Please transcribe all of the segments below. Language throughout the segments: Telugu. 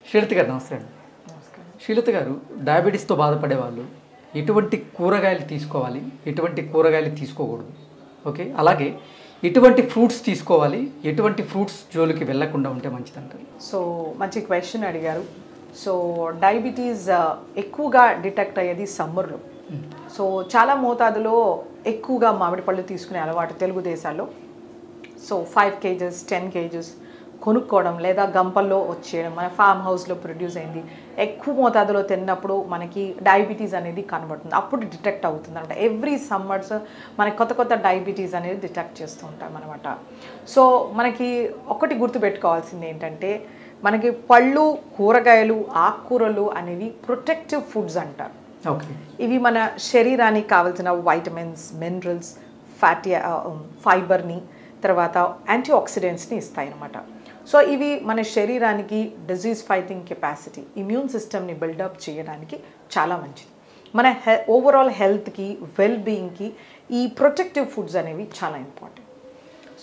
శ్రీలత గారు నమస్తే అండి. శ్రీలత గారు, డయాబెటీస్తో బాధపడే వాళ్ళు ఎటువంటి కూరగాయలు తీసుకోవాలి, ఎటువంటి కూరగాయలు తీసుకోకూడదు, ఓకే, అలాగే ఎటువంటి ఫ్రూట్స్ తీసుకోవాలి, ఎటువంటి ఫ్రూట్స్ జోలికి వెళ్లకుండా ఉంటే మంచిదంటారు? సో మంచి క్వశ్చన్ అడిగారు. సో డయాబెటీస్ ఎక్కువగా డిటెక్ట్ అయ్యేది సమ్మర్లో. సో చాలా మోతాదులో ఎక్కువగా మామిడి పళ్ళు తీసుకునే అలవాటు తెలుగు దేశాల్లో. సో 5 kgs 10 kgs కొనుక్కోవడం లేదా గంపల్లో వచ్చేయడం, మన ఫామ్ హౌస్లో ప్రొడ్యూస్ అయింది ఎక్కువ మోతాదులో తిన్నప్పుడు మనకి డయాబెటీస్ అనేది కనబడుతుంది, అప్పుడు డిటెక్ట్ అవుతుంది అనమాట. ఎవ్రీ సమ్మర్స్ మనకి కొత్త కొత్త డయాబెటీస్ అనేది డిటెక్ట్ చేస్తూ ఉంటాం అనమాట. సో మనకి ఒకటి గుర్తుపెట్టుకోవాల్సింది ఏంటంటే, మనకి పళ్ళు, కూరగాయలు, ఆకుకూరలు అనేవి ప్రొటెక్టివ్ ఫుడ్స్ అంటారు. ఓకే, ఇవి మన శరీరానికి కావాల్సిన వైటమిన్స్, మినరల్స్, ఫ్యాటీ ఫైబర్ని, తర్వాత యాంటీ ఆక్సిడెంట్స్ని ఇస్తాయి అన్నమాట. సో ఇవి మన శరీరానికి డిజీజ్ ఫైటింగ్ కెపాసిటీ, ఇమ్యూన్ సిస్టమ్ని బిల్డప్ చేయడానికి చాలా మంచిది. మన ఓవరాల్ హెల్త్కి, వెల్ బీయింగ్కి ఈ ప్రొటెక్టివ్ ఫుడ్స్ అనేవి చాలా ఇంపార్టెంట్.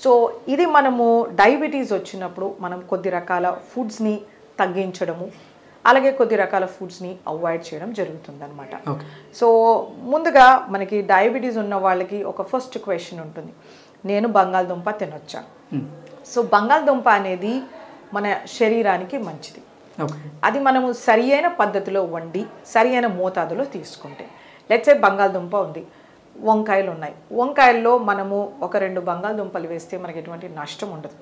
సో ఇది మనము డయాబెటీస్ వచ్చినప్పుడు మనం కొద్ది రకాల ఫుడ్స్ని తగ్గించడము, అలాగే కొద్ది రకాల ఫుడ్స్ని అవాయిడ్ చేయడం జరుగుతుందన్నమాట. సో ముందుగా మనకి డయాబెటీస్ ఉన్న వాళ్ళకి ఒక ఫస్ట్ క్వశ్చన్ ఉంటుంది, నేను బంగాళదుంప తినొచ్చా? సో బంగాళదుంప అనేది మన శరీరానికి మంచిది. అది మనము సరి అయిన పద్ధతిలో వండి సరి అయిన మోతాదులో తీసుకుంటే, లెట్స్ సే బంగాళదుంప ఉంది, వంకాయలు ఉన్నాయి, వంకాయల్లో మనము 1-2 బంగాళదుంపలు వేస్తే మనకి ఎటువంటి నష్టం ఉండదు.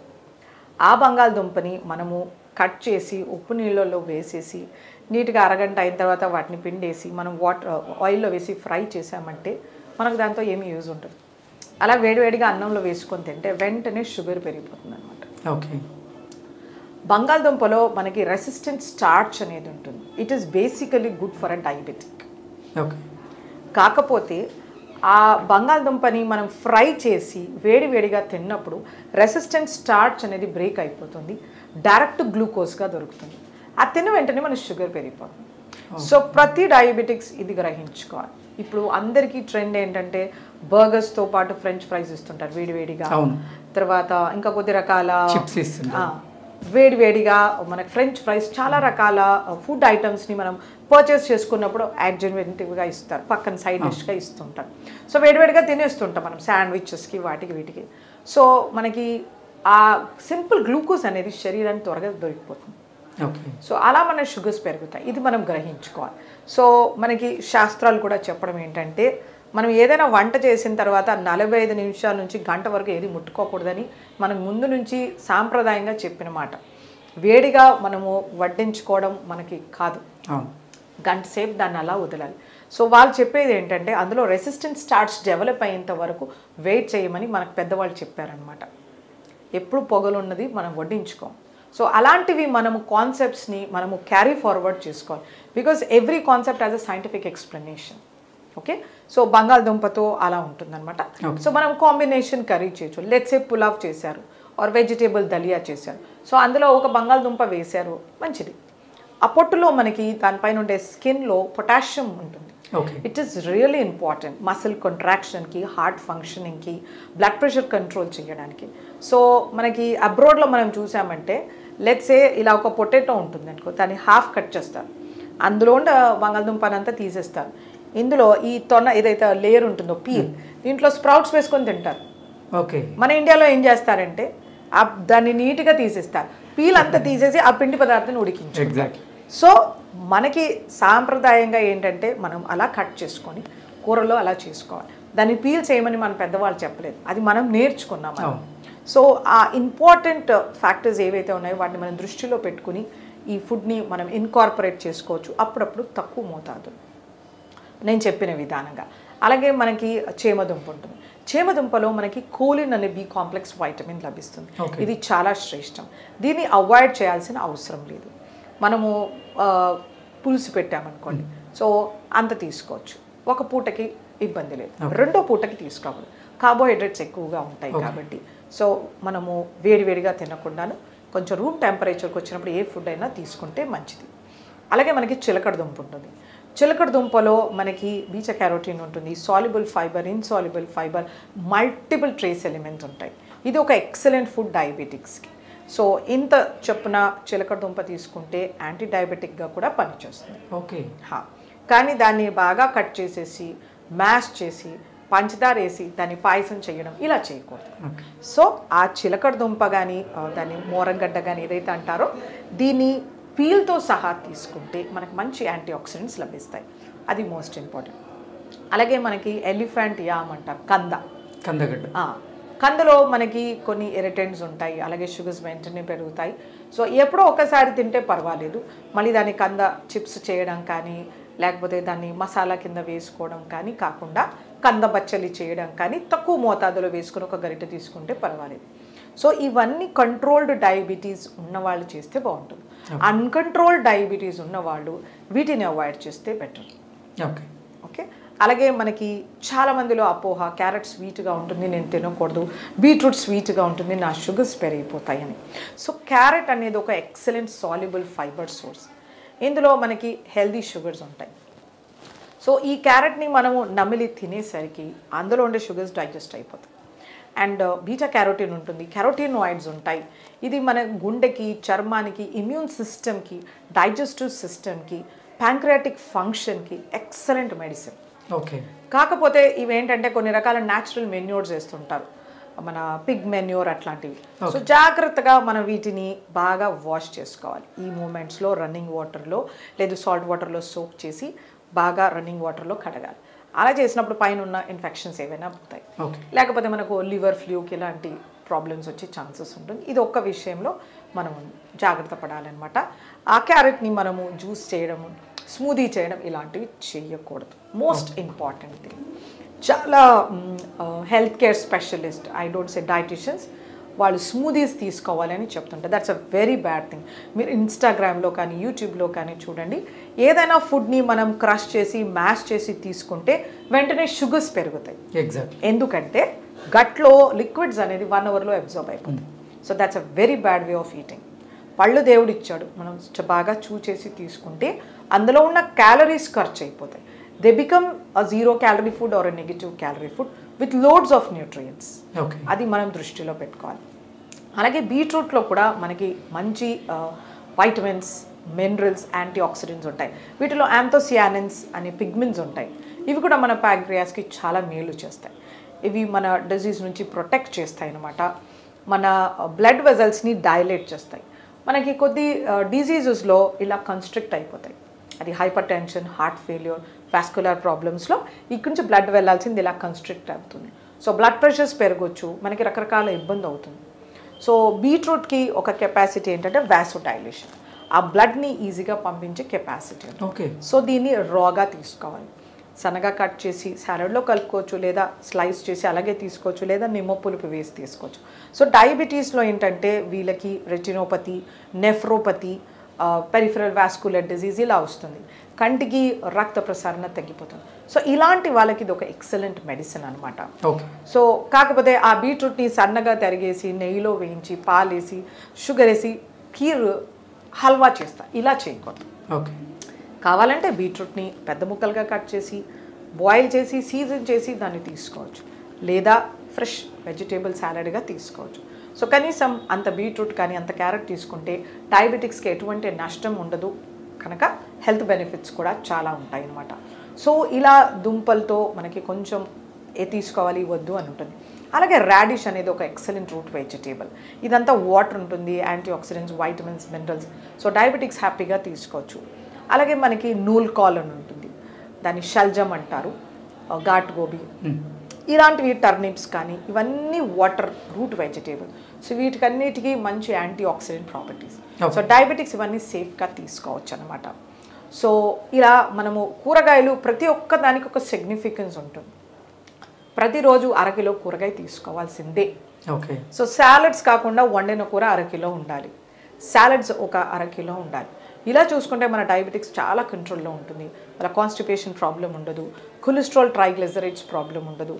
ఆ బంగాళదుంపని మనము కట్ చేసి ఉప్పు నీళ్ళలో వేసేసి నీట్గా అరగంట అయిన తర్వాత వాటిని పిండేసి మనం ఆయిల్లో వేసి ఫ్రై చేసామంటే మనకు దాంతో ఏమీ యూజ్ ఉంటుంది. అలా వేడివేడిగా అన్నంలో వేసుకొని తింటే వెంటనే షుగర్ పెరిగిపోతుంది అనమాట. ఓకే, బంగాళదుంపలో మనకి రెసిస్టెంట్ స్టార్చ్ అనేది ఉంటుంది. It is basically good for a diabetic. Okay, కాకపోతే ఆ బంగాళదుంపని మనం ఫ్రై చేసి వేడివేడిగా తిన్నప్పుడు రెసిస్టెంట్ స్టార్చ్ అనేది బ్రేక్ అయిపోతుంది, డైరెక్ట్ గ్లూకోజ్గా దొరుకుతుంది. ఆ తిన్న వెంటనే మన షుగర్ పెరిగిపోతుంది. సో ప్రతి డయాబెటిక్స్ ఇది గ్రహించుకోవాలి. ఇప్పుడు అందరికీ ట్రెండ్ ఏంటంటే బర్గర్స్తో పాటు ఫ్రెంచ్ ఫ్రైస్ ఇస్తుంటారు వేడివేడిగా, తర్వాత ఇంకా కొద్ది రకాల వేడివేడిగా మనకి ఫ్రెంచ్ ఫ్రైస్, చాలా రకాల ఫుడ్ ఐటమ్స్ని మనం పర్చేస్ చేసుకున్నప్పుడు అడ్జెంటివ్గా ఇస్తారు, పక్కన సైడ్ డిష్గా ఇస్తుంటారు. సో వేడివేడిగా తినేస్తుంటాం మనం శాండ్విచెస్కి, వాటికి వీటికి. సో మనకి ఆ సింపుల్ గ్లూకోజ్ అనేది శరీరానికి త్వరగా దొరికిపోతుంది. సో అలా మన షుగర్స్ పెరుగుతాయి, ఇది మనం గ్రహించుకోవాలి. సో మనకి శాస్త్రాలు కూడా చెప్పడం ఏంటంటే, మనం ఏదైనా వంట చేసిన తర్వాత 45 నిమిషాల నుంచి గంట వరకు ఏది ముట్టుకోకూడదని మనం ముందు నుంచి సాంప్రదాయంగా చెప్పిన మాట. వేడిగా మనము వడ్డించుకోవడం మనకి కాదు, గంట సేపు దాన్ని అలా వదలాలి. సో వాళ్ళు చెప్పేది ఏంటంటే, అందులో రెసిస్టెంట్ స్టార్చ్ డెవలప్ అయ్యేంత వరకు వెయిట్ చేయమని మనకు పెద్దవాళ్ళు చెప్పారనమాట. ఎప్పుడు పొగలున్నది మనం వడ్డించుకోం. సో అలాంటివి మనము కాన్సెప్ట్స్ని మనము క్యారీ ఫార్వర్డ్ చేసుకోవాలి, because every concept has a scientific explanation. Okay, so బంగాళదుంపతో అలా ఉంటుందన్నమాట. సో మనం కాంబినేషన్ కర్రీ చేయొచ్చు. లెట్స్ సే పులావ్ చేశారు ఆర్ వెజిటేబుల్ దలియా చేశారు, సో అందులో ఒక బంగాళదుంప వేశారు, మంచిది. ఆ పొట్టులో మనకి దానిపైన ఉండే స్కిన్లో పొటాషియం ఉంటుంది. It is really important muscle కాంట్రాక్షన్కి, హార్ట్ ఫంక్షనింగ్కి, బ్లడ్ ప్రెషర్ కంట్రోల్ చేయడానికి. సో మనకి అబ్రాడ్లో మనం చూసామంటే, లెట్స్ సే ఇలా ఒక పొటాటో ఉంటుంది అనుకో, దాన్ని హాఫ్ కట్ చేస్తారు, అందులో బంగాళదుంపనంతా తీసేస్తారు, ఇందులో ఈ తొన ఏదైతే లేయర్ ఉంటుందో పీల్, దీంట్లో స్ప్రౌట్స్ వేసుకొని తింటారు. ఓకే, మన ఇండియాలో ఏం చేస్తారంటే దాన్ని నీట్గా తీసేస్తారు, పీల్ అంతా తీసేసి ఆ పిండి పదార్థాన్ని ఉడికించారు. సో మనకి సాంప్రదాయంగా ఏంటంటే మనం అలా కట్ చేసుకొని కూరలో అలా చేసుకోవాలి, దాన్ని పీల్ చేయమని మన పెద్దవాళ్ళు చెప్పలేదు, అది మనం నేర్చుకున్నాం. సో ఆ ఇంపార్టెంట్ ఫ్యాక్టర్స్ ఏవైతే ఉన్నాయో వాటిని మనం దృష్టిలో పెట్టుకుని ఈ ఫుడ్ని మనం ఇన్కార్పొరేట్ చేసుకోవచ్చు, అప్పుడప్పుడు తక్కువ మోతాదు నేను చెప్పిన విధానంగా. అలాగే మనకి చేమదుంప ఉంటుంది, చేమదుంపలో మనకి కోలిన్ అనే బి కాంప్లెక్స్ వైటమిన్ లభిస్తుంది, ఇది చాలా శ్రేష్టం. దీన్ని అవాయిడ్ చేయాల్సిన అవసరం లేదు. మనము పులుసు పెట్టామనుకోండి, సో అంత తీసుకోవచ్చు, ఒక పూటకి ఇబ్బంది లేదు, రెండో పూటకి తీసుకోవాలి, కార్బోహైడ్రేట్స్ ఎక్కువగా ఉంటాయి కాబట్టి. సో మనము వేడివేడిగా తినకుండాను కొంచెం రూమ్ టెంపరేచర్కి వచ్చినప్పుడు ఏ ఫుడ్ అయినా తీసుకుంటే మంచిది. అలాగే మనకి చిలకడ దుంప ఉంటుంది, చిలకడ దుంపలో మనకి బీటా క్యారోటీన్ ఉంటుంది, soluble fibre, insoluble fibre, multiple trace elements ఉంటాయి. ఇది ఒక ఎక్సలెంట్ ఫుడ్ డయాబెటిక్స్కి. సో ఇంత చొప్పున చిలకడ దుంప తీసుకుంటే యాంటీ డయాబెటిక్గా కూడా పనిచేస్తుంది. ఓకే. కానీ దాన్ని బాగా కట్ చేసేసి మ్యాష్ చేసి పంచదార వేసి దాన్ని పాయసం చేయడం ఇలా చేయకూడదు. సో ఆ చిలకడ దుంప కానీ దాన్ని మోరంగడ్డ కానీ ఏదైతే అంటారో దీన్ని పీల్తో సహా తీసుకుంటే మనకు మంచి యాంటీ ఆక్సిడెంట్స్ లభిస్తాయి. అది మోస్ట్ ఇంపార్టెంట్. అలాగే మనకి ఎలిఫెంట్ యామ్ అంటారు, కందగడ్డ. కందలో మనకి కొన్ని ఇరిటెంట్స్ ఉంటాయి, అలాగే షుగర్స్ వెంటనే పెరుగుతాయి. సో ఎప్పుడో ఒకసారి తింటే పర్వాలేదు, మళ్ళీ దాన్ని కంద చిప్స్ చేయడం కానీ లేకపోతే దాన్ని మసాలా కింద వేసుకోవడం కానీ కాకుండా కంద బచ్చలి చేయడం కానీ తక్కువ మోతాదులో వేసుకుని ఒక గరిటె తీసుకుంటే పర్వాలేదు. సో ఇవన్నీ కంట్రోల్డ్ డయాబెటీస్ ఉన్నవాళ్ళు చేస్తే బాగుంటుంది. అన్కంట్రోల్డ్ డయాబెటీస్ ఉన్నవాళ్ళు వీటిని అవాయిడ్ చేస్తే బెటర్. ఓకే. ఓకే. అలాగే మనకి చాలామందిలో అపోహ, క్యారెట్ స్వీట్గా ఉంటుంది నేను తినకూడదు, బీట్రూట్ స్వీట్గా ఉంటుంది నా షుగర్స్ పెరిగిపోతాయని. సో క్యారెట్ అనేది ఒక ఎక్సలెంట్ సాల్యుబుల్ ఫైబర్ సోర్స్. ఇందులో మనకి హెల్దీ షుగర్స్ ఉంటాయి. సో ఈ క్యారెట్ని మనము నమిలి తినేసరికి అందులో ఉండే షుగర్స్ డైజెస్ట్ అయిపోతాయి. అండ్ బీటా క్యారోటీన్ ఉంటుంది, కెరోటినాయిడ్స్ ఉంటాయి. ఇది మన గుండెకి, చర్మానికి, ఇమ్యూన్ సిస్టమ్కి, డైజెస్టివ్ సిస్టమ్కి, ప్యాంక్రియాటిక్ ఫంక్షన్కి ఎక్సలెంట్ మెడిసిన్. ఓకే. కాకపోతే ఇవేంటంటే కొన్ని రకాల న్యాచురల్ మెన్యూర్స్ వేస్తుంటారు, మన పిగ్ మెన్యూర్ అట్లాంటివి. సో జాగ్రత్తగా మనం వీటిని బాగా వాష్ చేసుకోవాలి. ఈ మూమెంట్స్లో రన్నింగ్ వాటర్లో లేదు సాల్ట్ వాటర్లో సోక్ చేసి బాగా రన్నింగ్ వాటర్లో కడగాలి. అలా చేసినప్పుడు పైన ఉన్న ఇన్ఫెక్షన్స్ ఏవైనా పోతాయి. లేకపోతే మనకు లివర్ ఫ్లూకి ఇలాంటి ప్రాబ్లమ్స్ వచ్చే ఛాన్సెస్ ఉంటుంది. ఇది ఒక్క విషయంలో మనం జాగ్రత్త పడాలన్నమాట. ఆ క్యారెట్ని మనము జ్యూస్ చేయడం, స్మూదీ చేయడం ఇలాంటివి చేయకూడదు. Most important thing. చాలా health care specialist, I don't say dieticians, వాళ్ళు స్మూదీస్ తీసుకోవాలని చెప్తుంటారు. That's a very bad thing. మీరు ఇన్స్టాగ్రామ్లో కానీ యూట్యూబ్లో కానీ చూడండి, ఏదైనా ఫుడ్ని మనం క్రష్ చేసి మ్యాష్ చేసి తీసుకుంటే వెంటనే షుగర్స్ పెరుగుతాయి. ఎందుకంటే గట్లో లిక్విడ్స్ అనేది 1 అవర్లో అబ్జర్వ్ అయిపోతుంది. So that's a very bad way of eating. పళ్ళు దేవుడు ఇచ్చాడు, మనం బాగా చూచేసి తీసుకుంటే అందులో ఉన్న క్యాలరీస్ ఖర్చు అయిపోతాయి. They become a 0 calorie food or a negative calorie food with loads of nutrients. అది మనం దృష్టిలో పెట్టుకోవాలి. అలాగే బీట్రూట్లో కూడా మనకి మంచి వైటమిన్స్, మినరల్స్, యాంటీ ఆక్సిడెంట్స్ ఉంటాయి. వీటిలో యాంథోసియానిన్స్ అనే పిగ్మెంట్స్ ఉంటాయి. ఇవి కూడా మన ప్యాంక్రియాస్కి చాలా మేలు చేస్తాయి. ఇవి మన డిజీజ్ నుంచి ప్రొటెక్ట్ చేస్తాయి అన్నమాట. మన బ్లడ్ వెజల్స్ని డైలేట్ చేస్తాయి. మనకి కొద్ది డిజీజెస్లో ఇలా కన్స్ట్రిక్ట్ అయిపోతాయి. అది hypertension, heart failure, vascular ప్రాబ్లమ్స్లో ఇక్కడి నుంచి బ్లడ్ వెళ్ళాల్సింది ఇలా కన్స్ట్రిక్ట్ అవుతుంది. సో బ్లడ్ ప్రెషర్స్ పెరగవచ్చు, మనకి రకరకాల ఇబ్బంది అవుతుంది. సో బీట్రూట్కి ఒక కెపాసిటీ ఏంటంటే వాసోడైలేషన్, ఆ బ్లడ్ని ఈజీగా పంపించే కెపాసిటీ. ఓకే. సో దీన్ని రాగా తీసుకోవాలి. సన్నగా కట్ చేసి సాలడ్లో కలుపుకోవచ్చు, లేదా స్లైస్ చేసి అలాగే తీసుకోవచ్చు, లేదా నిమ్మ పులుపు వేసి తీసుకోవచ్చు. సో డయాబెటీస్లో ఏంటంటే వీళ్ళకి retinopathy, nephropathy, peripheral vascular disease ఇలా వస్తుంది. కంటికి రక్త ప్రసారణ తగ్గిపోతుంది. సో ఇలాంటి వాళ్ళకి ఇది ఒక ఎక్సలెంట్ మెడిసిన్ అనమాట. సో కాకపోతే ఆ బీట్రూట్ని సన్నగా తరిగేసి నెయ్యిలో వేయించి పాలేసి షుగర్ వేసి కీర్ హల్వా చేస్తా, ఇలా చేయకూడదు. కావాలంటే బీట్రూట్ని పెద్ద ముక్కలుగా కట్ చేసి బాయిల్ చేసి సీజన్ చేసి దాన్ని తీసుకోవచ్చు, లేదా ఫ్రెష్ వెజిటేబుల్ సాలడ్గా తీసుకోవచ్చు. సో కనీసం అంత బీట్రూట్ కానీ అంత క్యారెట్ తీసుకుంటే డయాబెటిక్స్కి ఎటువంటి నష్టం ఉండదు కనుక హెల్త్ బెనిఫిట్స్ కూడా చాలా ఉంటాయి అన్నమాట. సో ఇలా దుంపలతో మనకి కొంచెం తీసుకోవాలి వద్దు అని ఉంటుంది. అలాగే రాడిష్ అనేది ఒక ఎక్సలెంట్ రూట్ వెజిటేబుల్. ఇదంతా వాటర్ ఉంటుంది, antioxidants, vitamins, minerals. So diabetics హ్యాపీగా తీసుకోవచ్చు. అలాగే మనకి నూల్ కాల్ అని ఉంటుంది, దాన్ని షల్జమ్ అంటారు, ఘాట్ గోబీ, ఇలాంటివి టర్నిప్స్ కానీ ఇవన్నీ వాటర్ రూట్ వెజిటేబుల్. సో వీటికన్నిటికీ మంచి anti oxidant properties. So diabetics ఇవన్నీ సేఫ్గా తీసుకోవచ్చు అనమాట. సో ఇలా మనము కూరగాయలు ప్రతి ఒక్క దానికి ఒక సిగ్నిఫికెన్స్ ఉంటుంది. ప్రతిరోజు అరకిలో కూరగాయ తీసుకోవాల్సిందే. సో సాలడ్స్ కాకుండా వండిన కూర అరకిలో ఉండాలి, సాలడ్స్ ఒక అరకిలో ఉండాలి. ఇలా చూసుకుంటే మన డయాబెటిక్స్ చాలా కంట్రోల్లో ఉంటుంది. మన కాన్స్టిపేషన్ ప్రాబ్లం ఉండదు, కొలెస్ట్రాల్ ట్రైగ్లిజరైడ్స్ ప్రాబ్లం ఉండదు,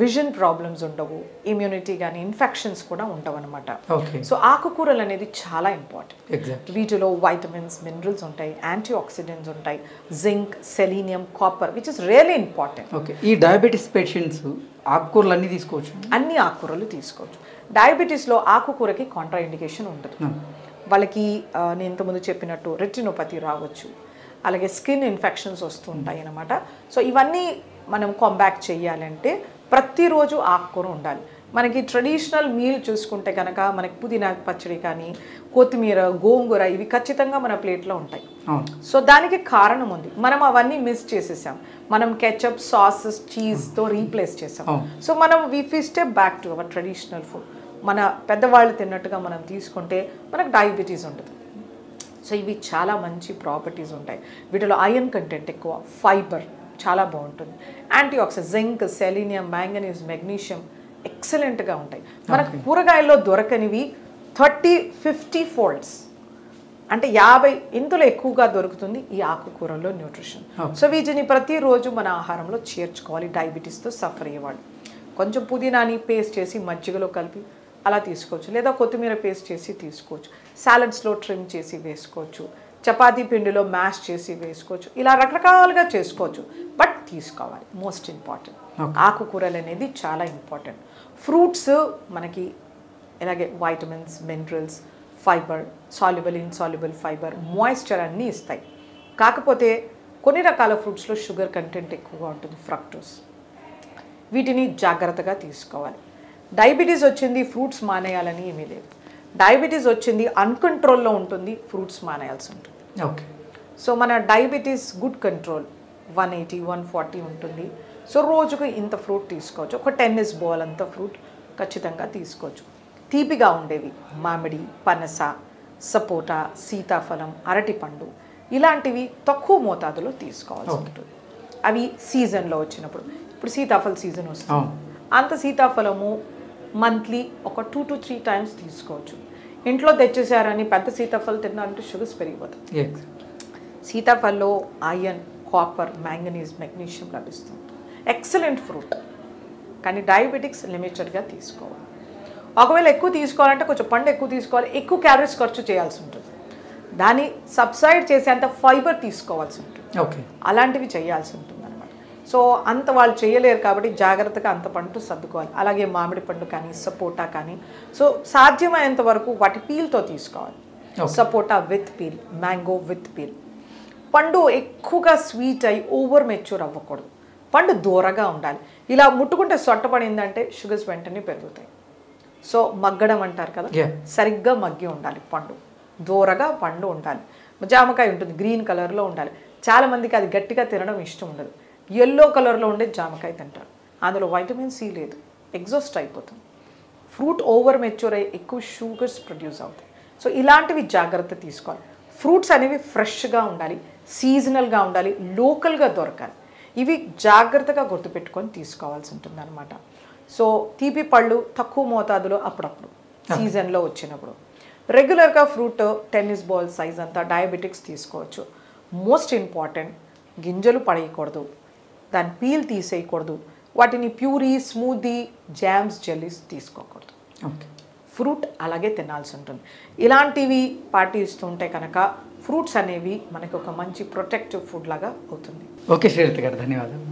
విజన్ ప్రాబ్లమ్స్ ఉండవు, ఇమ్యూనిటీ కానీ ఇన్ఫెక్షన్స్ కూడా ఉండవు అనమాట. ఓకే. సో ఆకుకూరలు అనేది చాలా ఇంపార్టెంట్. ఎగ్జాక్ట్. వీటిలో వైటమిన్స్, మినరల్స్ ఉంటాయి, యాంటీ ఆక్సిడెంట్స్ ఉంటాయి, zinc, selenium, copper, which is really important. Okay. ఈ డయాబెటీస్ పేషెంట్స్ ఆకుకూరలు అన్నీ తీసుకోవచ్చు? అన్ని ఆకుకూరలు తీసుకోవచ్చు. డయాబెటీస్లో ఆకుకూరకి కాంట్రా ఇండికేషన్ ఉండదు. వాళ్ళకి నేను ఇంతకుముందు చెప్పినట్టు రెటినోపతి రావచ్చు, అలాగే స్కిన్ ఇన్ఫెక్షన్స్ వస్తుంటాయి అన్నమాట. సో ఇవన్నీ మనం కాంబ్యాక్ చేయాలంటే ప్రతిరోజు ఆకుకూర ఉండాలి. మనకి ట్రెడిషనల్ మీల్ చూసుకుంటే కనుక మనకి పుదీనా పచ్చడి కానీ, కొత్తిమీర, గోంగూర ఇవి ఖచ్చితంగా మన ప్లేట్లో ఉంటాయి. సో దానికి కారణం ఉంది, మనం అవన్నీ మిస్ చేసేసాం. మనం కెచప్, సాసెస్, చీజ్తో రీప్లేస్ చేసాం. సో మనం we step back to our traditional food. మన పెద్దవాళ్ళు తిన్నట్టుగా మనం తీసుకుంటే మనకు డయాబెటీస్ ఉంటుంది. సో ఇవి చాలా మంచి ప్రాపర్టీస్ ఉంటాయి. వీటిలో ఐరన్ కంటెంట్ ఎక్కువ, ఫైబర్ చాలా బాగుంటుంది, anti oxidant, zinc, selenium, manganese, magnesium ఎక్సలెంట్గా ఉంటాయి. మనకు కూరగాయల్లో దొరకనివి 30-50 ఫోల్డ్స్, అంటే 50 ఇంతలో ఎక్కువగా దొరుకుతుంది ఈ ఆకుకూరల్లో న్యూట్రిషన్. సో వీటిని ప్రతిరోజు మన ఆహారంలో చేర్చుకోవాలి. డయాబెటీస్తో సఫర్ అయ్యేవాళ్ళు కొంచెం పుదీనాని పేస్ట్ చేసి మజ్జిగలో కలిపి అలా తీసుకోవచ్చు, లేదా కొత్తిమీర పేస్ట్ చేసి తీసుకోవచ్చు, సాలడ్స్లో ట్రిమ్ చేసి వేసుకోవచ్చు, చపాతీ పిండిలో మ్యాష్ చేసి వేసుకోవచ్చు, ఇలా రకరకాలుగా చేసుకోవచ్చు. బట్ తీసుకోవాలి, మోస్ట్ ఇంపార్టెంట్. ఆకుకూరలు అనేది చాలా ఇంపార్టెంట్. ఫ్రూట్స్ మనకి ఇలాగే vitamins, minerals, fibre, soluble, insoluble fibre, moisture అన్నీ ఇస్తాయి. కాకపోతే కొన్ని రకాల ఫ్రూట్స్లో షుగర్ కంటెంట్ ఎక్కువగా ఉంటుంది, ఫ్రక్టోస్. వీటిని జాగ్రత్తగా తీసుకోవాలి. డయాబెటీస్ వచ్చింది ఫ్రూట్స్ మానేయాలని ఏమీ లేదు. డయాబెటీస్ వచ్చింది అన్కంట్రోల్లో ఉంటుంది, ఫ్రూట్స్ మానేయాల్సి ఉంటుంది. ఓకే. సో మన డయాబెటీస్ గుడ్ కంట్రోల్ 180-140 ఉంటుంది. సో రోజుకు ఇంత ఫ్రూట్ తీసుకోవచ్చు, ఒక టెన్నిస్ బాల్ అంత ఫ్రూట్ ఖచ్చితంగా తీసుకోవచ్చు. తీపిగా ఉండేవి మామిడి, పనస, సపోటా, సీతాఫలం, అరటిపండు ఇలాంటివి తక్కువ మోతాదులో తీసుకోవాల్సి ఉంటుంది. అవి సీజన్లో వచ్చినప్పుడు, ఇప్పుడు సీతాఫల సీజన్ వస్తుంది, అంత సీతాఫలము మంత్లీ ఒక 2 to 3 టైమ్స్ తీసుకోవచ్చు. ఇంట్లో తెచ్చేసారని పెద్ద సీతాఫలం తిన్నారంటే షుగర్స్ పెరిగిపోతాయి. సీతాఫలంలో ఐరన్, కాపర్, మ్యాంగనీస్, మెగ్నీషియం లభిస్తుంది. ఎక్సలెంట్ ఫ్రూట్, కానీ డయాబెటిక్స్ లిమిటెడ్గా తీసుకోవాలి. ఒకవేళ ఎక్కువ తీసుకోవాలంటే కొంచెం పండు ఎక్కువ తీసుకోవాలి, ఎక్కువ క్యాలరీస్ ఖర్చు చేయాల్సి ఉంటుంది, దాన్ని సబ్సైడ్ చేసేంత ఫైబర్ తీసుకోవాల్సి ఉంటుంది. ఓకే. అలాంటివి చేయాల్సి ఉంటుంది అనమాట. సో అంత వాళ్ళు చేయలేరు కాబట్టి జాగ్రత్తగా అంత పండు సర్దుకోవాలి. అలాగే మామిడి పండు కానీ, సపోటా కానీ, సో సాధ్యమైనంత వరకు వాటి పీల్తో తీసుకోవాలి. Sapota with peel, mango with peel. పండు ఎక్కువగా స్వీట్ అయి ఓవర్ మెచ్యూర్ అవ్వకూడదు, పండు దూరగా ఉండాలి. ఇలా ముట్టుకుంటే సొట్టపడిందంటే షుగర్స్ వెంటనే పెరుగుతాయి. సో మగ్గడం అంటారు కదా, సరిగ్గా మగ్గి ఉండాలి పండు, దూరగా పండు ఉండాలి. జామకాయ ఉంటుంది, గ్రీన్ కలర్లో ఉండాలి. చాలామందికి అది గట్టిగా తినడం ఇష్టం ఉండదు, ఎల్లో కలర్లో ఉండే జామకాయ తింటారు, అందులో వైటమిన్ సి లేదు, ఎగ్జాస్ట్ అయిపోతుంది. ఫ్రూట్ ఓవర్ మెచ్యూర్ అయ్యి ఎక్కువ షుగర్స్ ప్రొడ్యూస్ అవుతాయి. సో ఇలాంటివి జాగ్రత్త తీసుకోవాలి. ఫ్రూట్స్ అనేవి ఫ్రెష్గా ఉండాలి, సీజనల్గా ఉండాలి, లోకల్గా దొరకాలి. ఇవి జాగ్రత్తగా గుర్తుపెట్టుకొని తీసుకోవాల్సి ఉంటుంది అనమాట. సో తీపి పళ్ళు తక్కువ మోతాదులో అప్పుడప్పుడు సీజన్లో వచ్చినప్పుడు. రెగ్యులర్గా ఫ్రూట్ టెన్నిస్ బాల్ సైజ్ అంతా డయాబెటిక్స్ తీసుకోవచ్చు. మోస్ట్ ఇంపార్టెంట్, గింజలు పడేయకూడదు, దాని పీల్ తీసేయకూడదు, వాటిని ప్యూరీ, స్మూదీ, జామ్స్, జెల్లీస్ తీసుకోకూడదు. ఫ్రూట్ అలాగే తినాల్సి ఉంటుంది. ఇలాంటివి పాటిస్తుంటే కనుక ఫ్రూట్స్ అనేవి మనకి ఒక మంచి ప్రొటెక్టివ్ ఫుడ్ లాగా అవుతుంది. ఓకే శ్రీలత గారు, ధన్యవాదాలు.